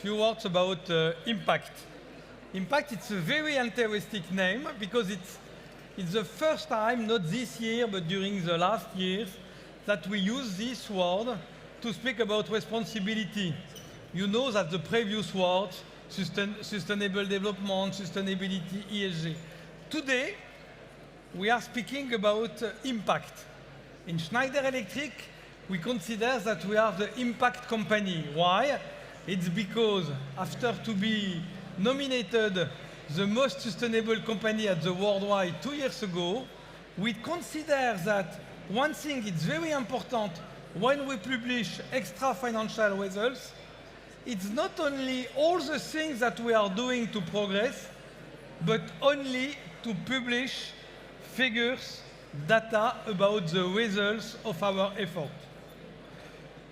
few words about impact. Impact, it's a very interesting name because it's the first time, not this year, but during the last years, that we use this word to speak about responsibility. You know that the previous words, sustainable development, sustainability, ESG. Today, we are speaking about impact. In Schneider Electric, we consider that we are the impact company. Why? It's because after to be nominated the most sustainable company at the worldwide 2 years ago, we consider that one thing is very important when we publish extra financial results. It's not only all the things that we are doing to progress, but only to publish figures, data about the results of our effort.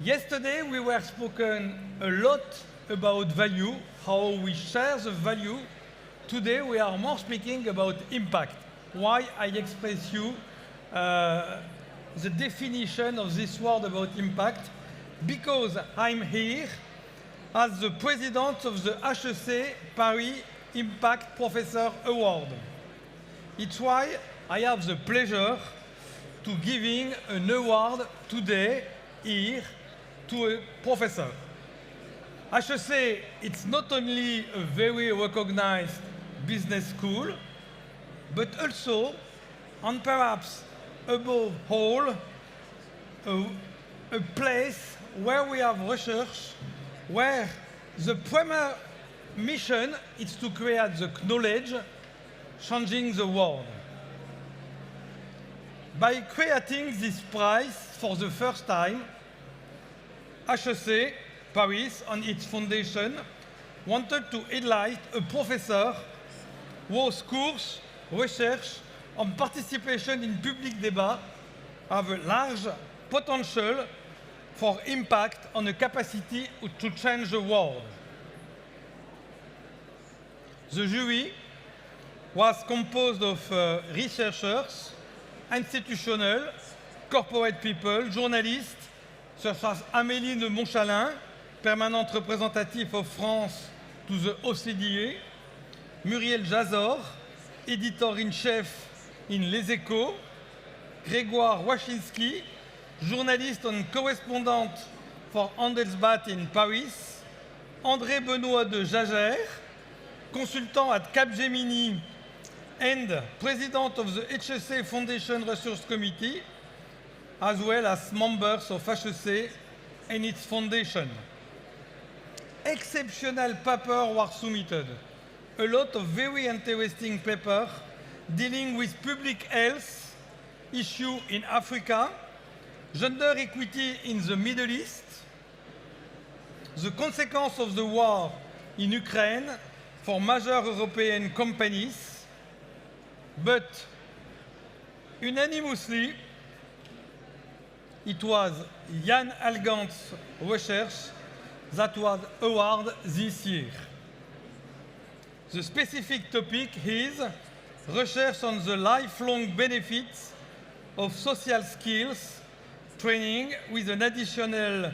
Yesterday, we were spoken a lot about value, how we share the value. Today, we are more speaking about impact. Why I express you the definition of this word about impact? Because I'm here as the president of the HEC Paris Impact Professor Award. It's why I have the pleasure to giving an award today here to a professor. HEC, it's not only a very recognized business school, but also, and perhaps above all, a place where we have research, where the primary mission is to create the knowledge changing the world. By creating this prize for the first time, HEC Paris and its foundation wanted to highlight a professor whose course, research, and participation in public debate have a large potential for impact and a capacity to change the world. The jury was composed of researchers, institutional, corporate people, journalists, such as Amélie de Montchalin, permanent representative of France to the OCDE, Muriel Jazor, editor-in-chief in Les Échos, Grégoire Wachinski, journaliste and correspondent for Handelsblatt in Paris, André Benoît de Jager, consultant at Capgemini and president of the HEC Foundation Research Committee, as well as members of HEC and its foundation. Exceptional papers were submitted. A lot of very interesting papers dealing with public health issues in Africa, gender equity in the Middle East, the consequence of the war in Ukraine for major European companies, but unanimously, it was Yann Algan's research that was awarded this year. The specific topic is research on the lifelong benefits of social skills training with an additional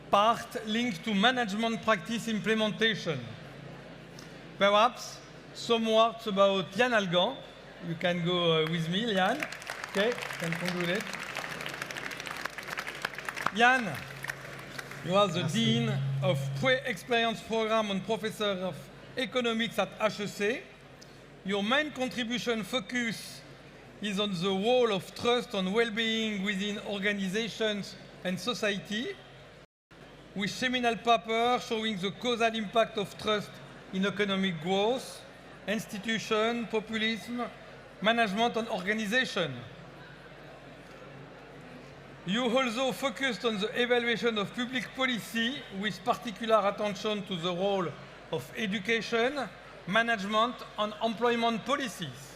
part linked to management practice implementation. Perhaps some words about Yann Algan. You can go with me, Yann. Okay, can congratulate. Yann, you are the Dean of Pre-Experience Program and Professor of Economics at HEC. Your main contribution focus is on the role of trust and well-being within organizations and society, with seminal paper showing the causal impact of trust in economic growth, institution, populism, management and organization. You also focused on the evaluation of public policy with particular attention to the role of education, management and employment policies.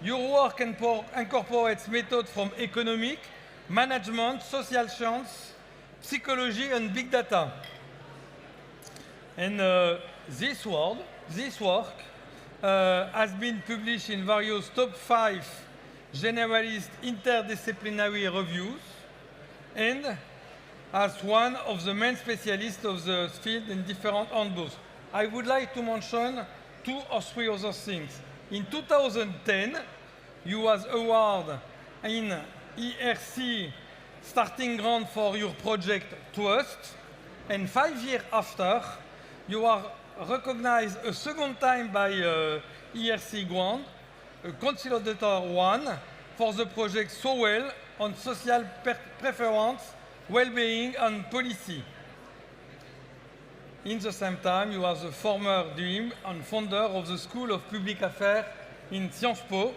Your work incorporates methods from economic, management, social science, psychology and big data. And this work has been published in various top 5 generalist interdisciplinary reviews, and as one of the main specialists of the field in different handbooks. I would like to mention 2 or 3 other things. In 2010, you was awarded in HEC starting grant for your project Trust, and 5 years after, you are recognized a second time by HEC grant, Consolidator 1, for the project So Well on social preference, well-being and policy. In the same time, you are the former dean and founder of the School of Public Affairs in Sciences Po.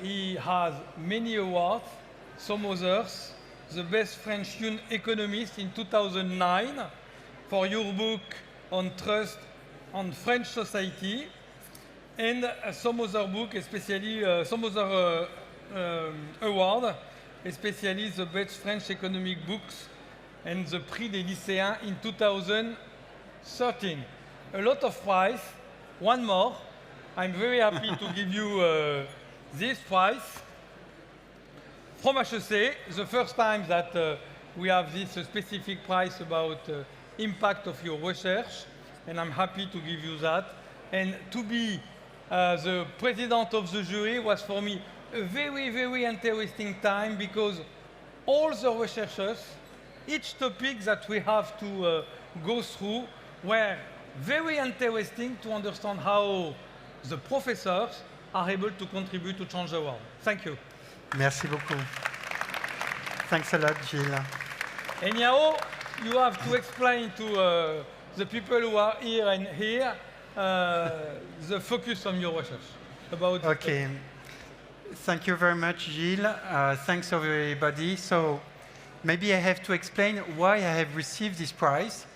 He has many awards, some others. The best French young economist in 2009 for your book on trust and French society, and some other book, especially some other award, especially the best French economic books and the Prix des lycéens in 2013. A lot of prize. One more. I'm very happy to give you this prize from HEC, the first time that we have this specific prize about impact of your research, and I'm happy to give you that. And to be the president of the jury was for me a very, very interesting time, because all the researchers, each topic that we have to go through were very interesting to understand how the professors are able to contribute to change the world. Thank you. Merci beaucoup. Thanks a lot, Gilles. And now you have to explain to the people who are here and here the focus on your research. About okay. Thank you very much, Gilles. Thanks everybody. So maybe I have to explain why I have received this prize,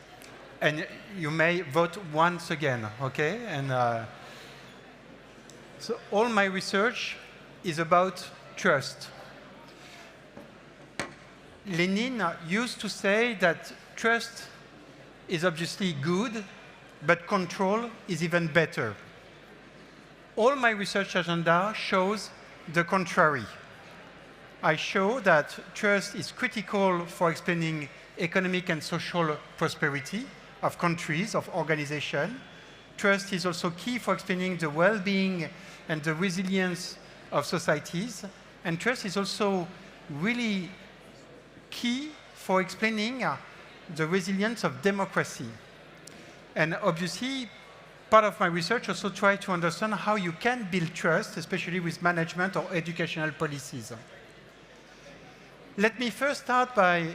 and you may vote once again, okay? And so all my research is about trust. Lenin used to say that trust is obviously good, but control is even better. All my research agenda shows the contrary. I show that trust is critical for explaining economic and social prosperity of countries, of organizations. Trust is also key for explaining the well-being and the resilience of societies. And trust is also really key for explaining the resilience of democracy. And obviously, part of my research also tries to understand how you can build trust, especially with management or educational policies. Let me first start by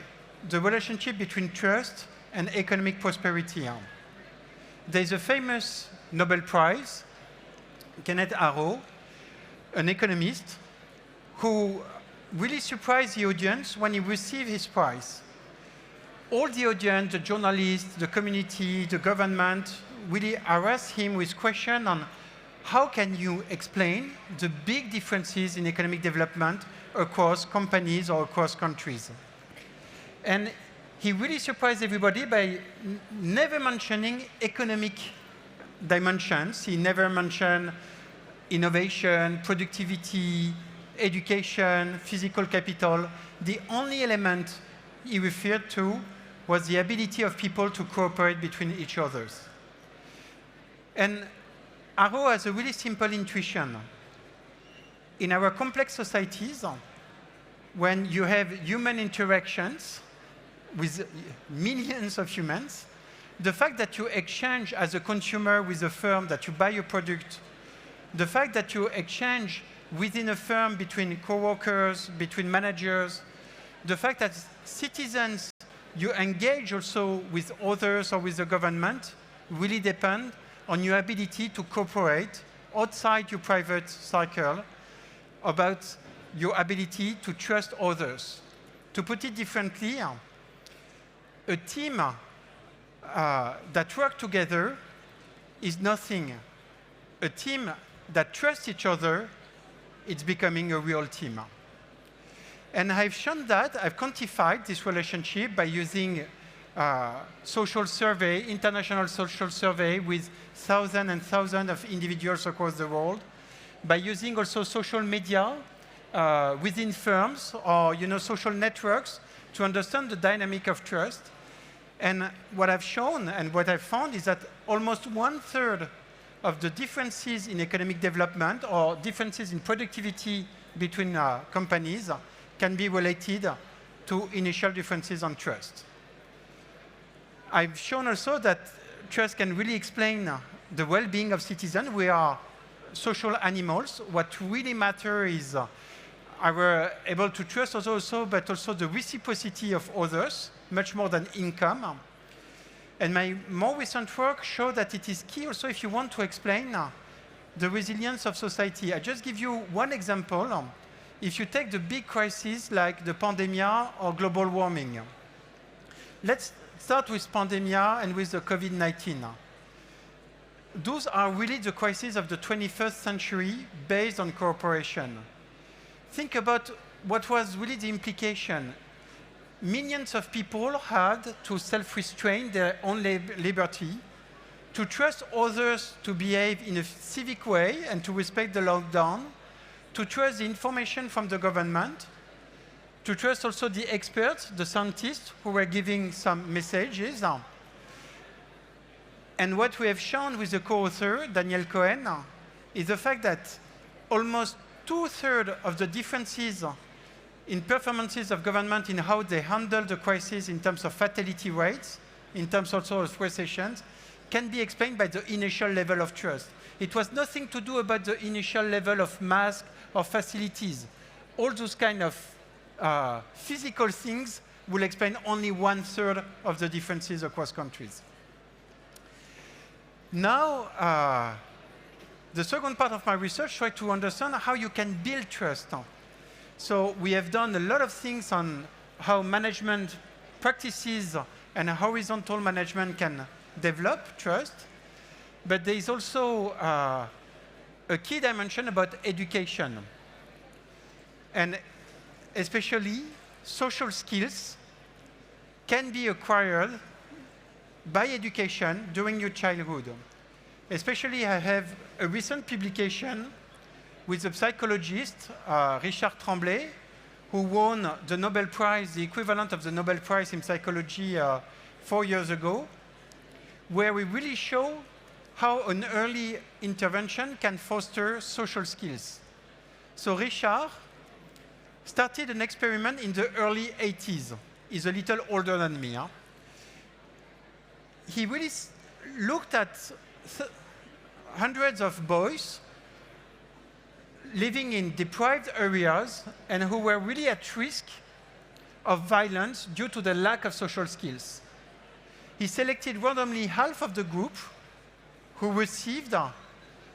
the relationship between trust and economic prosperity. There's a famous Nobel Prize, Kenneth Arrow, an economist, who really surprised the audience when he received his prize. All the audience, the journalists, the community, the government, really harassed him with questions on how can you explain the big differences in economic development across companies or across countries. And he really surprised everybody by never mentioning economic dimensions. He never mentioned innovation, productivity, education, physical capital. The only element he referred to was the ability of people to cooperate between each other. And Arrow has a really simple intuition. In our complex societies, when you have human interactions with millions of humans, the fact that you exchange as a consumer with a firm, that you buy a product, the fact that you exchange within a firm between co-workers, between managers, the fact that citizens, you engage also with others or with the government, really depend on your ability to cooperate outside your private circle, about your ability to trust others. To put it differently, a team that works together is nothing. A team that trusts each other, it's becoming a real team. And I've shown that, I've quantified this relationship by using social survey, international social survey with thousands and thousands of individuals across the world, by using also social media within firms or social networks to understand the dynamic of trust. And what I've shown and what I've found is that almost 1/3 of the differences in economic development or differences in productivity between companies can be related to initial differences on trust. I've shown also that trust can really explain the well-being of citizens. We are social animals. What really matters is our able to trust others also, but also the reciprocity of others, much more than income. And my more recent work showed that it is key also if you want to explain the resilience of society. I just give you one example. If you take the big crises like the pandemic or global warming. Let's start with pandemic and with the COVID-19. Those are really the crises of the 21st century based on cooperation. Think about what was really the implication. Millions of people had to self-restrain their own liberty, to trust others to behave in a civic way and to respect the lockdown, to trust the information from the government, to trust also the experts, the scientists who were giving some messages. And what we have shown with the co-author, Daniel Cohen, is the fact that almost 2/3 of the differences in performances of government in how they handle the crisis in terms of fatality rates, in terms also of recessions, can be explained by the initial level of trust. It was nothing to do about the initial level of masks or facilities. All those kind of physical things will explain only 1/3 of the differences across countries. Now, the second part of my research tried to understand how you can build trust. So we have done a lot of things on how management practices and horizontal management can develop trust. But there is also a key dimension about education. And especially social skills can be acquired by education during your childhood. Especially I have a recent publication with a psychologist, Richard Tremblay, who won the Nobel Prize, the equivalent of the Nobel Prize in psychology 4 years ago, where we really show how an early intervention can foster social skills. So Richard started an experiment in the early 80s. He's a little older than me. He really looked at hundreds of boys living in deprived areas and who were really at risk of violence due to the lack of social skills. He selected randomly half of the group who received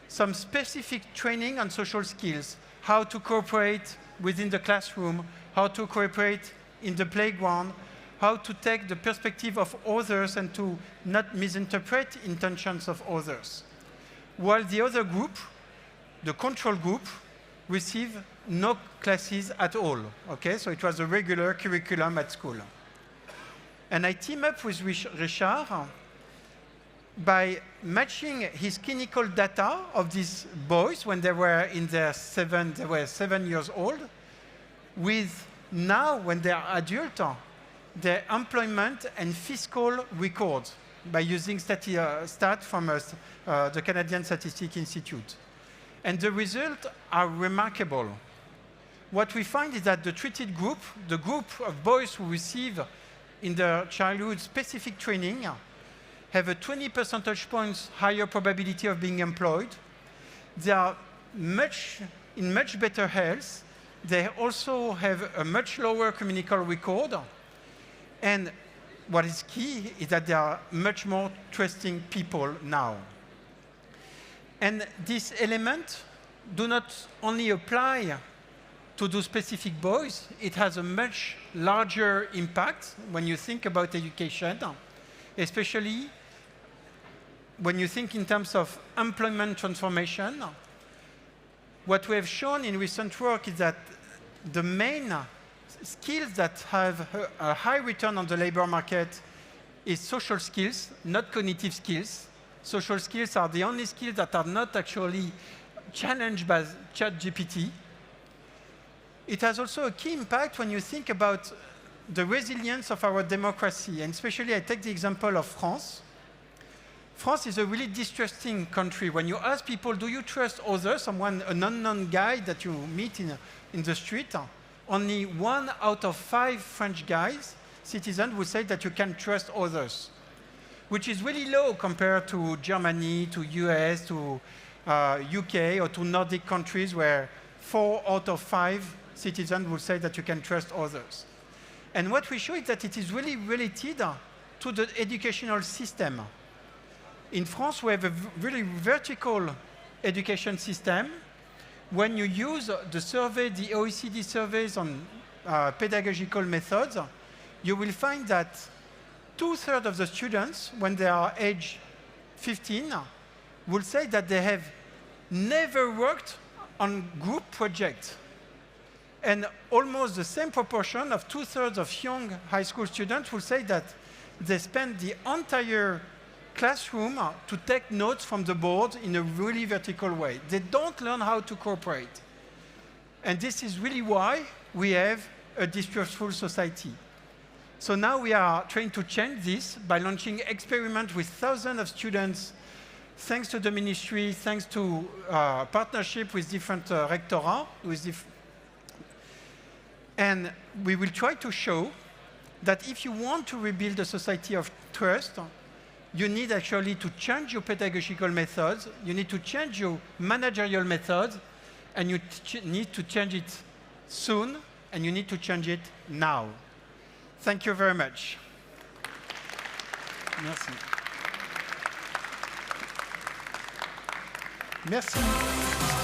some specific training on social skills, how to cooperate within the classroom, how to cooperate in the playground, how to take the perspective of others and to not misinterpret intentions of others. While the other group, the control group, received no classes at all. Okay, so it was a regular curriculum at school. And I teamed up with Richard by matching his clinical data of these boys when they were in their they were 7 years old, with now when they are adult, their employment and fiscal records by using stat from the Canadian Statistics Institute. And the results are remarkable. What we find is that the treated group, the group of boys who receive in their childhood specific training, have a 20 percentage points higher probability of being employed. They are in much better health. They also have a much lower communicable record. And what is key is that they are much more trusting people now. And this element do not only apply to those specific boys, it has a much larger impact when you think about education, especially when you think in terms of employment transformation. What we have shown in recent work is that the main skills that have a high return on the labor market is social skills, not cognitive skills. Social skills are the only skills that are not actually challenged by ChatGPT. It has also a key impact when you think about the resilience of our democracy. And especially, I take the example of France. France is a really distrusting country. When you ask people, do you trust others, an unknown guy that you meet in the street, only 1 out of 5 French citizens will say that you can trust others, which is really low compared to Germany, to US, to UK, or to Nordic countries where 4 out of 5 citizens will say that you can trust others. And what we show is that it is really related to the educational system. In France, we have a really vertical education system. When you use the OECD surveys on pedagogical methods, you will find that 2/3 of the students, when they are age 15, will say that they have never worked on group projects. And almost the same proportion of 2/3 of young high school students will say that they spend the entire classroom to take notes from the board in a really vertical way. They don't learn how to cooperate. And this is really why we have a distrustful society. So now we are trying to change this by launching experiments with thousands of students, thanks to the ministry, thanks to partnership with different rectorats. And we will try to show that if you want to rebuild a society of trust, you need actually to change your pedagogical methods, you need to change your managerial methods, and you need to change it soon, and you need to change it now. Thank you very much. Merci. Merci.